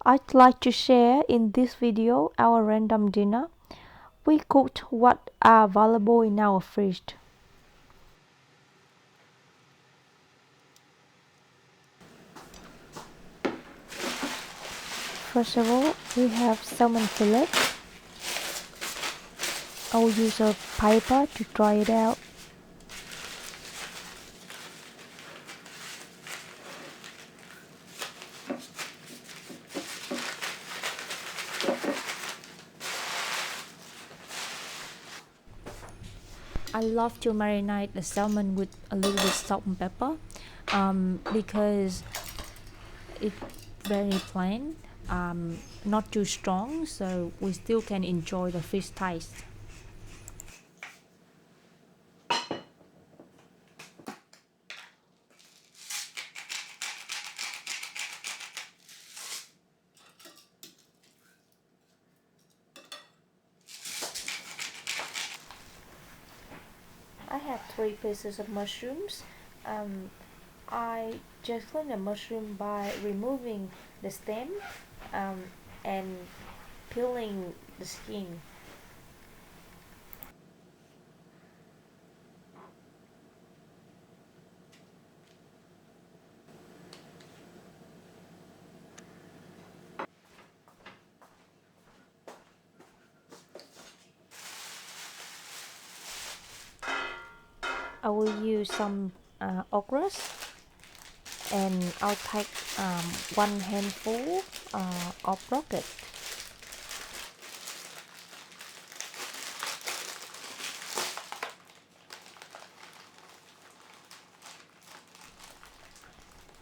I'd like to share in this video our random dinner. We cooked what are available in our fridge. First of all, we have salmon fillet. I will use a paper to dry it out. I love to marinate the salmon with a little bit salt and pepper because it's very plain, not too strong, so we still can enjoy the fish taste. I have 3 pieces of mushrooms. I just clean the mushroom by removing the stem and peeling the skin. I will use some okras, and I'll take 1 handful of roquette.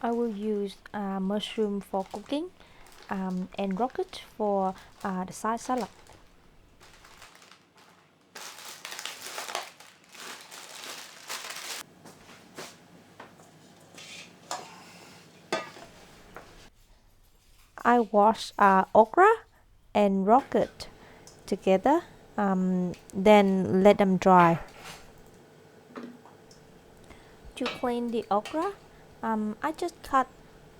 I will use mushroom for cooking and roquette for the side salad. I wash okra and roquette together, then let them dry. To clean the okra, I just cut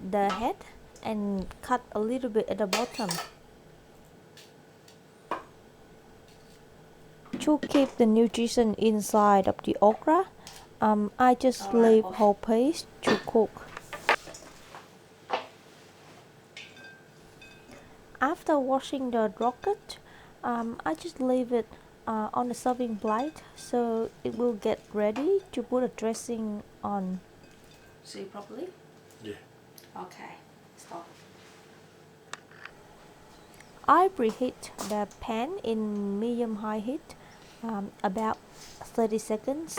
the head and cut a little bit at the bottom. To keep the nutrition inside of the okra, I just leave whole piece to cook. After washing the roquette, I just leave it on the serving plate so it will get ready to put a dressing on. See properly? Yeah. Okay, stop. I preheat the pan in medium-high heat about 30 seconds.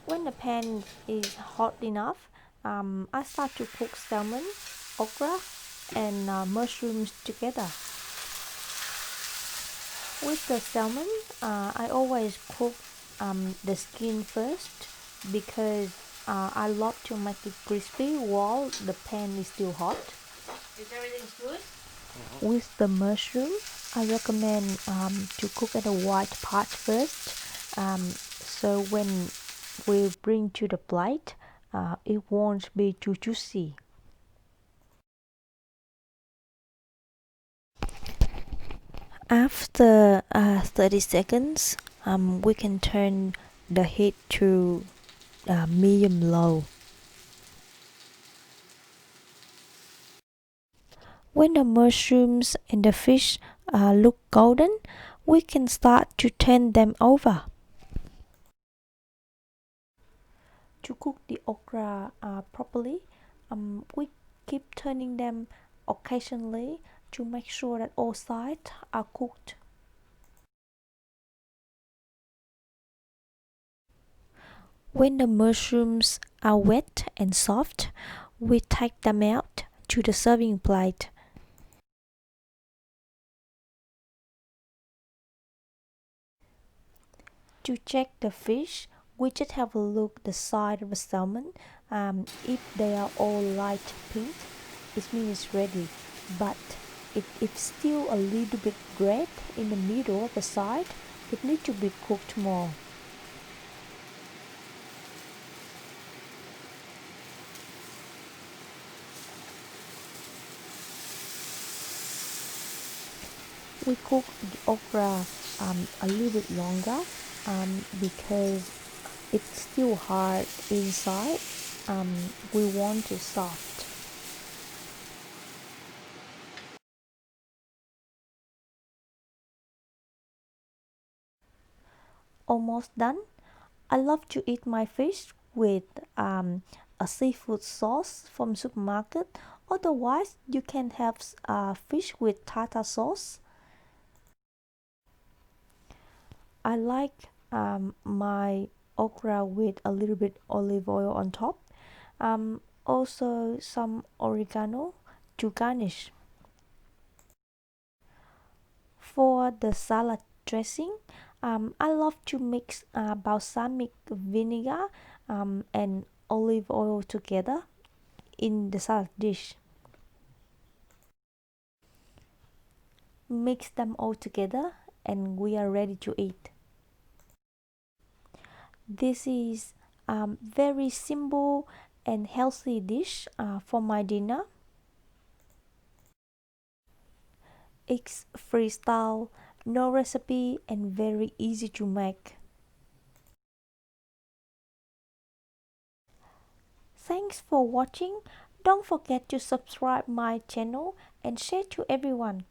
When the pan is hot enough, I start to cook salmon, okra, and mushrooms together. With the salmon, I always cook the skin first because I love to make it crispy while the pan is still hot. Is everything good? With the mushroom, I recommend to cook at the white part first, so when we bring to the plate, it won't be too juicy. After 30 seconds, we can turn the heat to medium-low. When the mushrooms and the fish look golden, we can start to turn them over. To cook the okra properly, we keep turning them occasionally to make sure that all sides are cooked. When the mushrooms are wet and soft, we take them out to the serving plate. To check the fish, we just have a look at the side of the salmon. If they are all light pink, it means it's ready. But if it's still a little bit red in the middle of the side, it needs to be cooked more. We cook the okra a little bit longer because it's still hard inside. We want it soft. Almost done. I love to eat my fish with a seafood sauce from supermarket. Otherwise, you can have fish with tartar sauce. I like my okra with a little bit olive oil on top. Also some oregano to garnish. For the salad dressing, I love to mix balsamic vinegar and olive oil together in the salad dish. Mix them all together and we are ready to eat. This is very simple and healthy dish for my dinner. It's freestyle, no recipe, and very easy to make. Thanks for watching. Don't forget to subscribe my channel and share to everyone.